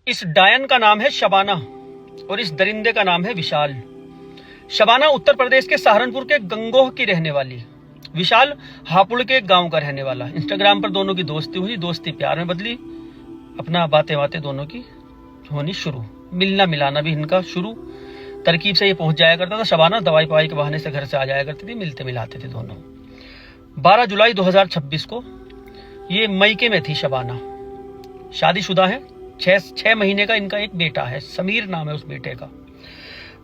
इस डायन का नाम है शबाना और इस दरिंदे का नाम है विशाल। शबाना उत्तर प्रदेश के सहारनपुर के गंगोह की रहने वाली, विशाल हापुड़ के गांव का रहने वाला। इंस्टाग्राम पर दोनों की दोस्ती हुई, दोस्ती प्यार में बदली, अपना बातें बातें दोनों की होनी शुरू, मिलना मिलाना भी इनका शुरू। तरकीब से ये पहुंच जाया करता था। शबाना दवाई पवाई के बहाने से घर से आ जाया करती थी, मिलते मिलाते थे दोनों। 12 जुलाई 2026 को ये मईके में थी शबाना। शादीशुदा है, 6 महीने का इनका एक बेटा है, समीर नाम है उस बेटे का।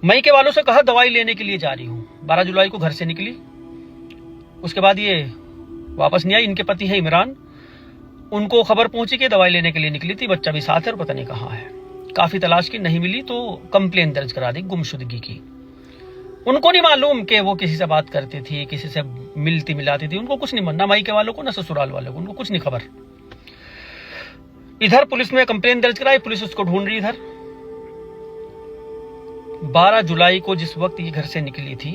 मई के वालों से कहा दवाई लेने के लिए जा रही हूँ। 12 जुलाई को घर से निकली, उसके बाद ये वापस नहीं आई। इनके पति है इमरान, उनको खबर पहुंची कि दवाई लेने के लिए निकली थी, बच्चा भी साथ है और पता नहीं कहाँ है। काफी तलाश की, नहीं मिली तो कंप्लेन दर्ज करा दी गुमशुदगी की। उनको नहीं मालूम कि वो किसी से बात करती थी, किसी से मिलती मिलाती थी, उनको कुछ नहीं मानना, माई के वालों को ना ससुराल वालों को, उनको कुछ नहीं खबर। इधर पुलिस में कंप्लेन दर्ज कराई, पुलिस उसको ढूंढ रही। इधर 12 जुलाई को जिस वक्त ये घर से निकली थी,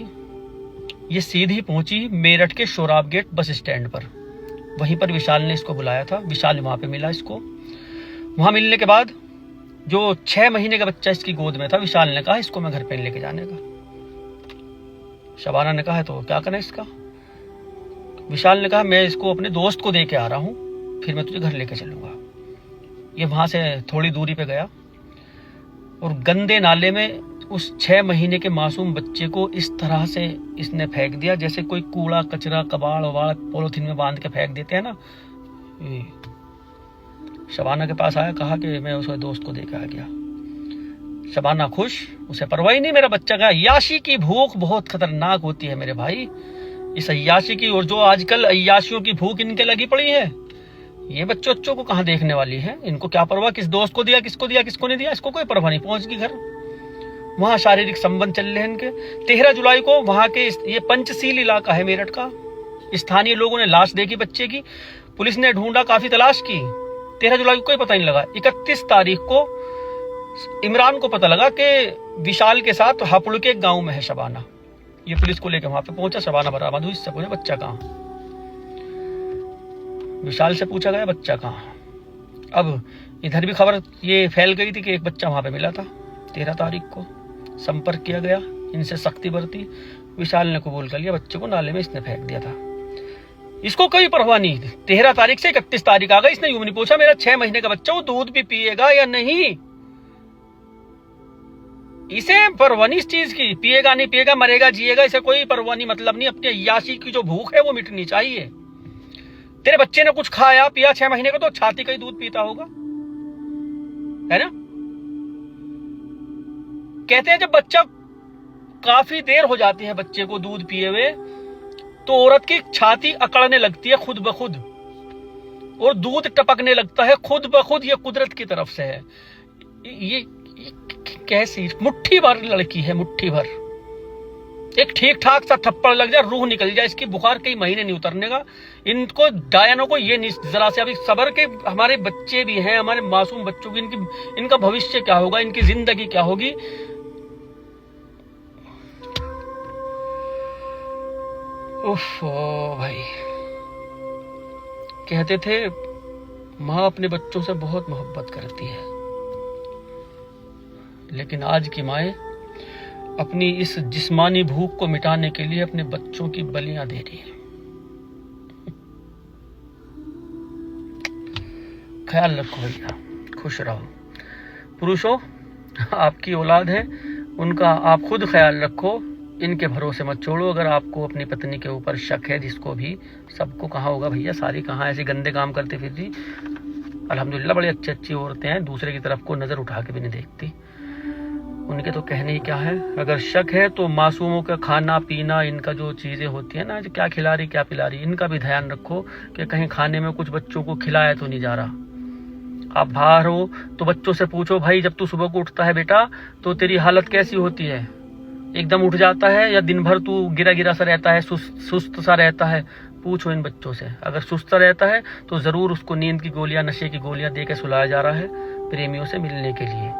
ये सीधी पहुंची मेरठ के शोराब गेट बस स्टैंड पर। वहीं पर विशाल ने इसको बुलाया था। विशाल वहां पे मिला इसको। वहां मिलने के बाद जो 6 महीने का बच्चा इसकी गोद में था, विशाल ने कहा इसको मैं घर पे लेके जाने का। शबाना ने कहा तो क्या करना इसका। विशाल ने कहा मैं इसको अपने दोस्त को दे के आ रहा हूं, फिर मैं तुझे घर लेके चलूंगा। ये वहां से थोड़ी दूरी पे गया और गंदे नाले में उस 6 महीने के मासूम बच्चे को इस तरह से इसने फेंक दिया जैसे कोई कूड़ा कचरा कबाड़ वबाड़ पॉलिथीन में बांध के फेंक देते हैं ना। शबाना के पास आया, कहा कि मैं उसके दोस्त को देकर आ गया। शबाना खुश, उसे परवाही नहीं मेरा बच्चा का। अय्याशी की भूख बहुत खतरनाक होती है मेरे भाई, इस अय्याशी की। और जो आजकल अय्याशियों की भूख इनके लगी पड़ी है, ये बच्चों को कहाँ देखने वाली है। इनको क्या परवाह किस दोस्त को दिया किसको नहीं दिया, इसको कोई परवाह नहीं। पहुंच गई घर, वहां शारीरिक संबंध चल रहे हैं इनके। 13 जुलाई को वहां के ये पंचशील इलाका है मेरठ का, स्थानीय लोगों ने लाश देखी बच्चे की। पुलिस ने ढूंढा, काफी तलाश की। 13 जुलाई को कोई पता नहीं लगा। 31 तारीख को इमरान को पता लगा कि विशाल के साथ हापुड़ के गांव में है शबाना। ये पुलिस को लेकर वहां पे पहुंचा। शबाना बरामद हुई। इससे पूछा बच्चा कहाँ। विशाल से पूछा गया बच्चा कहाँ। अब इधर भी खबर ये फैल गई थी कि एक बच्चा वहां पे मिला था। 13 तारीख को संपर्क किया गया, इनसे सख्ती बरती। विशाल ने कबूल कर लिया, बच्चे को नाले में इसने फेंक दिया था। इसको कोई परवाह नहीं। 13 तारीख से 31 तारीख आ गई, इसने यूं नहीं पूछा मेरा 6 महीने का बच्चा वो दूध भी पिएगा या नहीं। इसे परवाह नहीं इस चीज की, पिएगा नहीं पिएगा, मरेगा जिएगा, इसे कोई परवाह नहीं, मतलब नहीं। अपनी अय्याशी की जो भूख है वो मिटनी चाहिए। तेरे बच्चे ने कुछ खाया पिया 6 महीने का, तो छाती का ही दूध पीता होगा, है ना। कहते हैं जब बच्चा काफी देर हो जाती है बच्चे को दूध पिए हुए, तो औरत की छाती अकड़ने लगती है खुद ब खुद, और दूध टपकने लगता है खुद ब खुद। ये कुदरत की तरफ से है। ये कैसी मुट्ठी भर लड़की है, मुट्ठी भर। एक ठीक ठाक सा थप्पड़ लग जाए, रूह निकल जाए इसकी, बुखार कई महीने नहीं उतरने का। इनको डायनों को ये जरा से अभी सबर के, हमारे बच्चे भी हैं, हमारे मासूम बच्चों की, इनका भविष्य क्या होगा, इनकी जिंदगी क्या होगी। उफ भाई, कहते थे माँ अपने बच्चों से बहुत मोहब्बत करती है, लेकिन आज की माएं अपनी इस जिस्मानी भूख को मिटाने के लिए अपने बच्चों की बलियां दे रही है। ख्याल रखो भैया, खुश रहो। पुरुषों, आपकी औलाद है, उनका आप खुद ख्याल रखो, इनके भरोसे मत छोड़ो। अगर आपको अपनी पत्नी के ऊपर शक है, जिसको भी, सबको कहा होगा भैया, सारी कहाँ ऐसे गंदे काम करती फिरती। अल्हम्दुलिल्लाह बड़ी अच्छी औरतें हैं, दूसरे की तरफ को नजर उठा के भी नहीं देखती। उनके तो कहने ही क्या है। अगर शक है तो मासूमों का खाना पीना, इनका जो चीजें होती है ना, जो क्या खिला रही क्या पिला रही, इनका भी ध्यान रखो कि कहीं खाने में कुछ बच्चों को खिलाया तो नहीं जा रहा। आप बाहर हो तो बच्चों से पूछो, भाई जब तू सुबह को उठता है बेटा तो तेरी हालत कैसी होती है, एकदम उठ जाता है या दिन भर तू गिरा गिरा सा रहता है, सुस्त सा रहता है। पूछो इन बच्चों से। अगर सुस्त सा रहता है तो जरूर उसको नींद की गोलियां, नशे की गोलियां दे के सुलाया जा रहा है प्रेमियों से मिलने के लिए।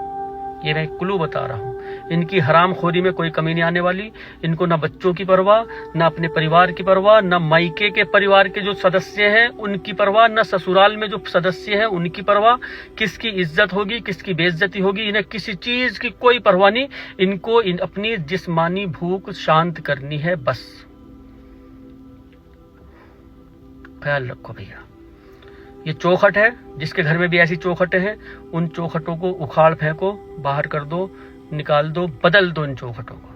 ये मैं क्लू बता रहा हूँ। इनकी हरामखोरी में कोई कमी नहीं आने वाली। इनको ना बच्चों की परवाह, ना अपने परिवार की परवाह, ना मायके के परिवार के जो सदस्य हैं उनकी परवाह, ना ससुराल में जो सदस्य हैं उनकी परवाह। किसकी इज्जत होगी, किसकी बेइज्जती होगी, इन्हें किसी चीज की कोई परवाह नहीं। इनको अपनी जिस्मानी भूख शांत करनी है बस। ख्याल रखो भैया। ये चौखट है, जिसके घर में भी ऐसी चौखटें हैं, उन चौखटों को उखाड़ फेंको, बाहर कर दो, निकाल दो, बदल दो इन चौखटों को।